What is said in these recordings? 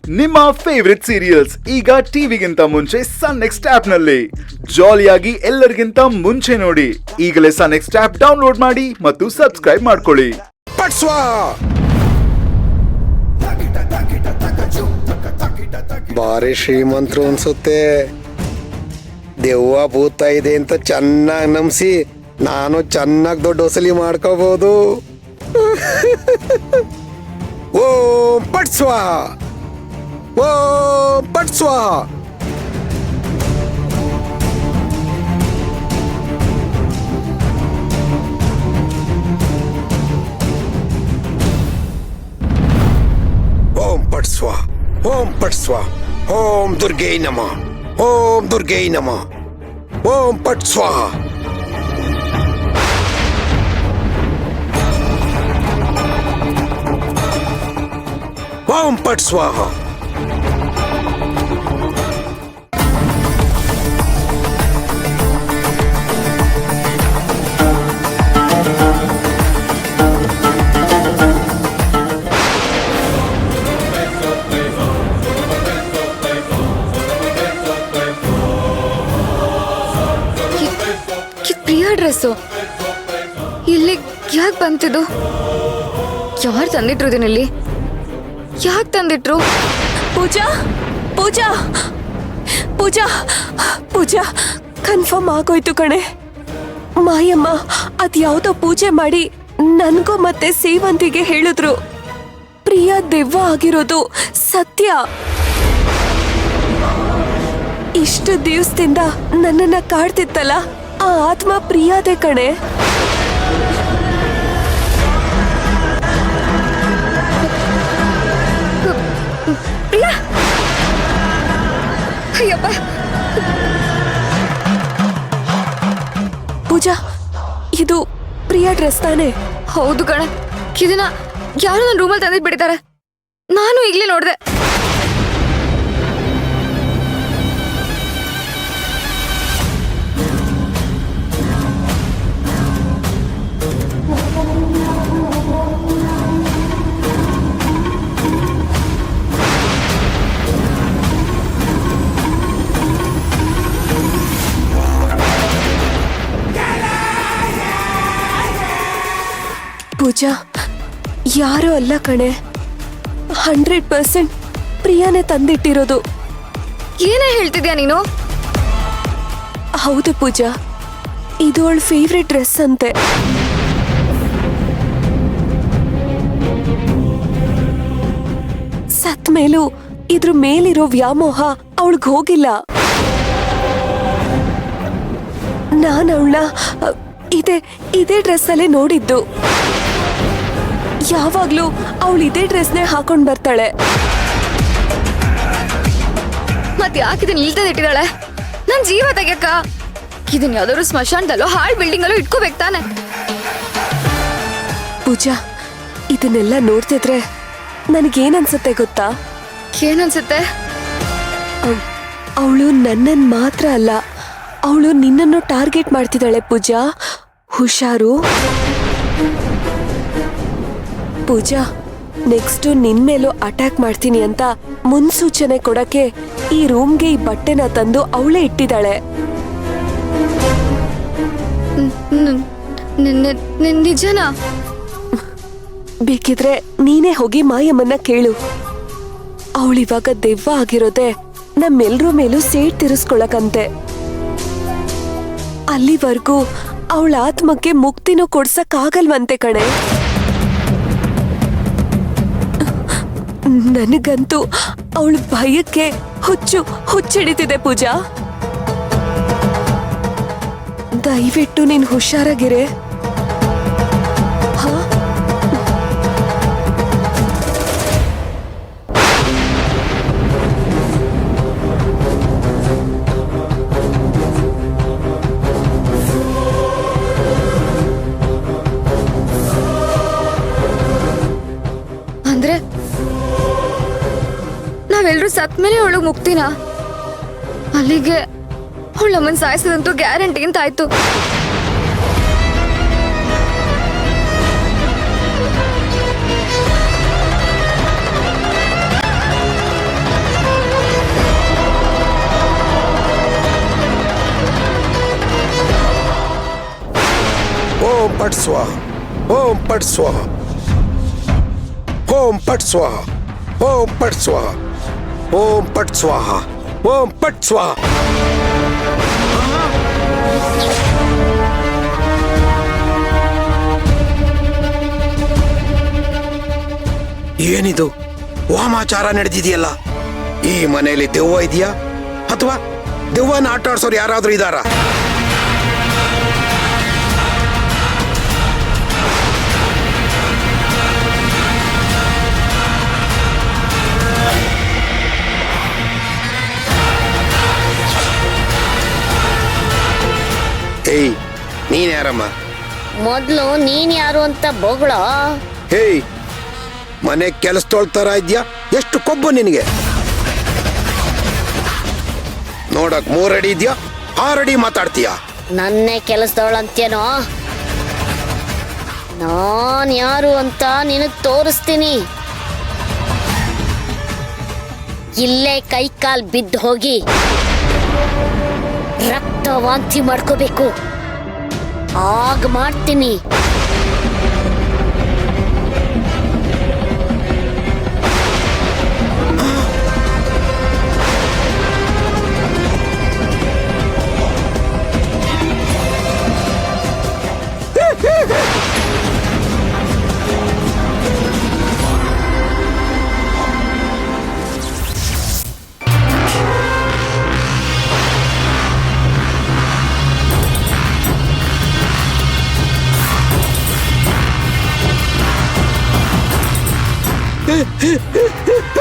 ನಿಮ್ಮ favourite serials ಈಗ ಟಿವಿಗಿಂತ ಮುಂಚೆ ಸನ್ ನೆಕ್ಸ್ಟ್ ಆಪ್ ನಲ್ಲಿ ಜಾಲಿಯಾಗಿ ಎಲ್ಲರಿಗಿಂತ ಮುಂಚೆ ನೋಡಿ. ಈಗಲೇ ಸನ್ ನೆಕ್ಸ್ಟ್ ಆಪ್ ಡೌನ್ಲೋಡ್ ಮಾಡಿ ಮತ್ತು ಸಬ್ಸ್ಕ್ರೈಬ್ ಮಾಡ್ಕೊಳ್ಳಿ. ಬಾರಿ ಶ್ರೀಮಂತರು ಅನ್ಸುತ್ತೆ. ದೆವ್ವ ಭೂತ ಇದೆ ಅಂತ ಚೆನ್ನಾಗಿ ನಂಬಿಸಿ ನಾನು ಚೆನ್ನಾಗಿ ದೊಡ್ಡ ವಸೂಲಿ ಮಾಡ್ಕೋಬಹುದು. ಓಂ ಪಟ್ ಸ್ವಾಹ, ಓಂ ಪಟ್ ಸ್ವಾಹ. ಓಂ ಪಟ್ ಸ್ವಾಹ, ಓಂ ಪಟ್ ಸ್ವಾಹ, ಓಂ ದುರ್ಗೈ ನಮಃ, ಓಂ ದುರ್ಗೈ ನಮಃ, ಓಂ ಪಟ್ ಸ್ವಾಹ. ಓಂ ಪಟ್ ಸ್ವಾಹ. ಪ್ರಿಯಾ ಡ್ರೆಸ್ಸು ಇಲ್ಲಿ ಯಾಕೆ ಬಂತಿದ್ದು? ಯಾರು ತಂದಿಟ್ರು ಇದನ್ನಿಲ್ಲಿ? ಯಾಕೆ ತಂದಿಟ್ರು? ಪೂಜಾ ಪೂಜಾ ಪೂಜಾ ಪೂಜಾ ಕನ್ಫರ್ಮ್ ಆಗೋಯ್ತು ಕಣೆ. ಮಾಯಮ್ಮ ಅದ್ಯಾವುದೋ ಪೂಜೆ ಮಾಡಿ ನನ್ಗೂ ಮತ್ತೆ ಸೇವಂತಿಗೆ ಹೇಳಿದ್ರು ಪ್ರಿಯಾ ದೆವ್ವ ಆಗಿರೋದು ಸತ್ಯ. ಇಷ್ಟು ದಿವಸದಿಂದ ನನ್ನನ್ನ ಕಾಡ್ತಿತ್ತಲ್ಲ ಆ ಆತ್ಮ ಪ್ರಿಯಾದೆ ಕಣೆ. ಪ್ರಿಯಾ, ಅಯ್ಯಪ್ಪ. ಪೂಜಾ ಇದು ಪ್ರಿಯಾ ಡ್ರೆಸ್ ತಾನೆ? ಹೌದು ಕಣ, ಇದನ್ನ ಯಾರು ನನ್ನ ರೂಮಲ್ಲಿ ತಂದಿಟ್ಟು ಬಿಟ್ಟಿದ್ದಾರೆ. ನಾನು ಈಗಲೇ ನೋಡಿದೆ. ಪೂಜಾ ಯಾರು ಅಲ್ಲ ಕಣೆ, 100% ಪ್ರಿಯಾನೇ ತಂದಿಟ್ಟಿರೋದು. ಏನೇ ಹೇಳ್ತಿದ್ಯಾ ನೀನು? ಹೌದು ಪೂಜಾ, ಇದು ಅವಳ ಫೇವ್ರೆಟ್ ಡ್ರೆಸ್ ಅಂತೆ. ಸತ್ ಮೇಲೂ ಇದ್ರ ಮೇಲಿರೋ ವ್ಯಾಮೋಹ ಅವಳಿಗೆ ಹೋಗಿಲ್ಲ. ನಾನು ಅವಳನ್ನ ಇದೇ ಡ್ರೆಸ್ ಅಲ್ಲೇ ನೋಡಿದ್ದು. ಯಾವಾಗ್ಲೂ ಅವಳು ಇದೇ ಡ್ರೆಸ್ನೇ ಹಾಕೊಂಡ್ ಬರ್ತಾಳೆ. ಮತ್ತೆ ಯಾಕೆ ಇದನ್ನ ಇಲ್ತದ ಇಟ್ಟಿದ್ದಾಳೆ? ನನ್ ಜೀವ ತೆಗ್ಯಕ್ಕ ಇದನ್ನ ಯಾವ್ದಾದ್ರು ಸ್ಮಶಾನದಲ್ಲೋ ಹಾಳ್ ಬಿಲ್ಡಿಂಗ್ ಅಲ್ಲೋ ಇಟ್ಕೋಬೇಕು ತಾನೆ. ಪೂಜಾ ಇದನ್ನೆಲ್ಲ ನೋಡ್ತಿದ್ರೆ ನನಗೇನನ್ಸುತ್ತೆ ಗೊತ್ತಾ? ಏನನ್ಸುತ್ತೆ? ಅವಳು ನನ್ನನ್ ಮಾತ್ರ ಅಲ್ಲ, ಅವಳು ನಿನ್ನನ್ನು ಟಾರ್ಗೆಟ್ ಮಾಡ್ತಿದ್ದಾಳೆ ಪೂಜಾ. ಹುಷಾರು. ಪೂಜಾ ನೆಕ್ಸ್ಟ್ ನಿನ್ ಮೇಲೂ ಅಟ್ಯಾಕ್ ಮಾಡ್ತೀನಿ ಅಂತ ಮುನ್ಸೂಚನೆ ಕೊಡಕ್ಕೆ ಈ ರೂಮ್ಗೆ ಈ ಬಟ್ಟೆನ ತಂದು ಅವಳೇ ಇಟ್ಟಿದ್ದಾಳೆ. ನಿಜನಾ? ಬೇಕಿದ್ರೆ ನೀನೇ ಹೋಗಿ ಮಾಯಮ್ಮನ್ನ ಕೇಳು. ಅವಳಿವಾಗ ದೆವ್ವ ಆಗಿರೋದೆ ನಮ್ಮೆಲ್ರ ಮೇಲೂ ಸೇಡ್ ತಿರ್ಸ್ಕೊಳಕಂತೆ. ಅಲ್ಲಿವರೆಗೂ ಅವಳ ಆತ್ಮಕ್ಕೆ ಮುಕ್ತಿನೂ ಕೊಡ್ಸಕ್ಕಾಗಲ್ವಂತೆ ಕಣೆ. ನನಗಂತೂ ಅವಳ ಭಯಕ್ಕೆ ಹುಚ್ಚಿಡಿತಿದೆ ಪೂಜಾ. ದಯವಿಟ್ಟು ನೀನ್ ಹುಷಾರಾಗಿರೆ. ಅಂದ್ರೆ ನಾವೆಲ್ಲರೂ ಸತ್ ಮೇಲೆ ಅವಳು ಮುಕ್ತಿನ? ಅಲ್ಲಿಗೆ ಅವಳು ನಮ್ಮನ್ನ ಸಾಯಿಸದಂತೂ ಗ್ಯಾರಂಟಿ ಅಂತ ಆಯ್ತು. ಓಂ ಪಟ್ ಸ್ವಾಹ ಓಂ ಪಟ್ ಸ್ವಾಹ ಓಂ ಪಟ್ ಸ್ವಾಹ ಓಂ ಪಟ್ ಸ್ವಾಹ ಓಂ ಪಟ್ ಸ್ವಾಹ ಓಂ ಪಟ್ ಸ್ವಾಹ. ಏನಿದು ವಾಮಾಚಾರ ನಡೆದಿದೆಯಲ್ಲ? ಈ ಮನೆಯಲ್ಲಿ ದೆವ್ವ ಇದೆಯಾ ಅಥವಾ ದೆವ್ವನ ಆಟ ಆಡ್ಸೋರು ಯಾರಾದ್ರೂ ಇದಾರಾ? ಏಯ್, ನೀನ್ ಯಾರಮ್ಮ? ಮೊದ್ಲು ನೀನ್ ಯಾರು ಅಂತ ಬೊಗಳೋ. ಹೇಯ್, ಮನೆ ಕೆಲಸದೊಳ್ತರ ಇದ್ಯಾ? ಎಷ್ಟು ಕೊಬ್ಬು ನಿನಗೆ? ನೋಡಕ್ 3 ಅಡಿ ಇದ್ಯಾ, 6 ಅಡಿ ಮಾತಾಡ್ತೀಯಾ? ನನ್ನೇ ಕೆಲಸದವಳಂತೇನೋ. ನಾನ್ ಯಾರು ಅಂತ ನಿನಗ್ ತೋರಿಸ್ತೀನಿ. ಇಲ್ಲೇ ಕೈ ಕಾಲ್ ಬಿದ್ದು ಹೋಗಿ ರಕ್ತ ವಾಂತಿ ಮಾಡ್ಕೋಬೇಕು. ಆಗ ಮಾಡ್ತೀನಿ.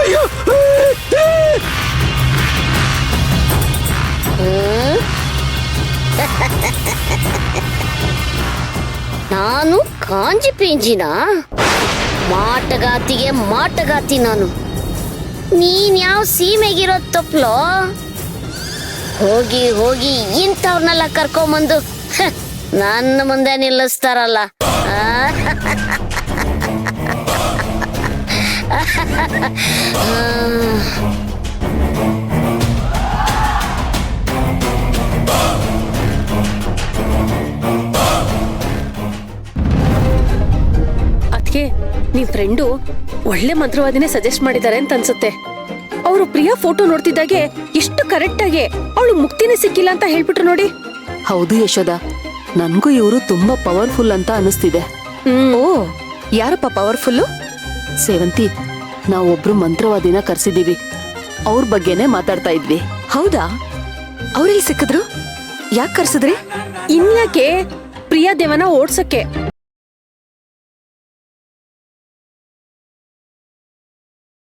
ಅಯ್ಯೋ! ನಾನು ಕಾಂಜಿ ಪಿಂಜಿನ ಮಾಟಗಾತಿಗೆ ಮಾಟಗಾತಿ ನಾನು. ನೀನ್ ಯಾವ ಸೀಮೆಗಿರೋ ತಪ್ಪಲೋ? ಹೋಗಿ ಹೋಗಿ ಇಂಥವ್ರನ್ನೆಲ್ಲ ಕರ್ಕೊಂಬಂದು ನನ್ನ ಮುಂದೆ ನಿಲ್ಲಿಸ್ತಾರಲ್ಲ. ಅದಕ್ಕೆ ನಿಮ್ ಫ್ರೆಂಡು ಒಳ್ಳೆ ಮಂತ್ರವಾದಿನೇ ಸಜೆಸ್ಟ್ ಮಾಡಿದ್ದಾರೆ ಅಂತ ಅನ್ಸುತ್ತೆ. ಅವರು ಪ್ರಿಯಾ ಫೋಟೋ ನೋಡ್ತಿದ್ದಾಗೆ ಎಷ್ಟು ಕರೆಕ್ಟ್ ಆಗಿ ಅವಳು ಮುಕ್ತಿನೇ ಸಿಕ್ಕಿಲ್ಲ ಅಂತ ಹೇಳ್ಬಿಟ್ರು ನೋಡಿ. ಹೌದು ಯಶೋದ, ನನ್ಗೂ ಇವರು ತುಂಬಾ ಪವರ್ಫುಲ್ ಅಂತ ಅನಿಸ್ತಿದೆ. ಓ, ಯಾರಪ್ಪ ಪವರ್ಫುಲ್ಲು? ಸೇವಂತಿ, ನಾವೊಬ್ರು ಮಂತ್ರವಾದಿನ ಕರ್ಸಿದೀವಿ. ಅವ್ರ ಬಗ್ಗೆನೆ ಮಾತಾಡ್ತಾ ಇದ್ವಿ. ಹೌದಾ? ಅವ್ರೆಲ್ಲಿ ಸಿಕ್ಕಿದ್ರು? ಯಾಕೆ ಕರ್ಸಿದ್ರಿ? ಇನ್ಯಾಕೆ ಪ್ರಿಯಾ ದೇವನ ಓಡ್ಸಕ್ಕೆ.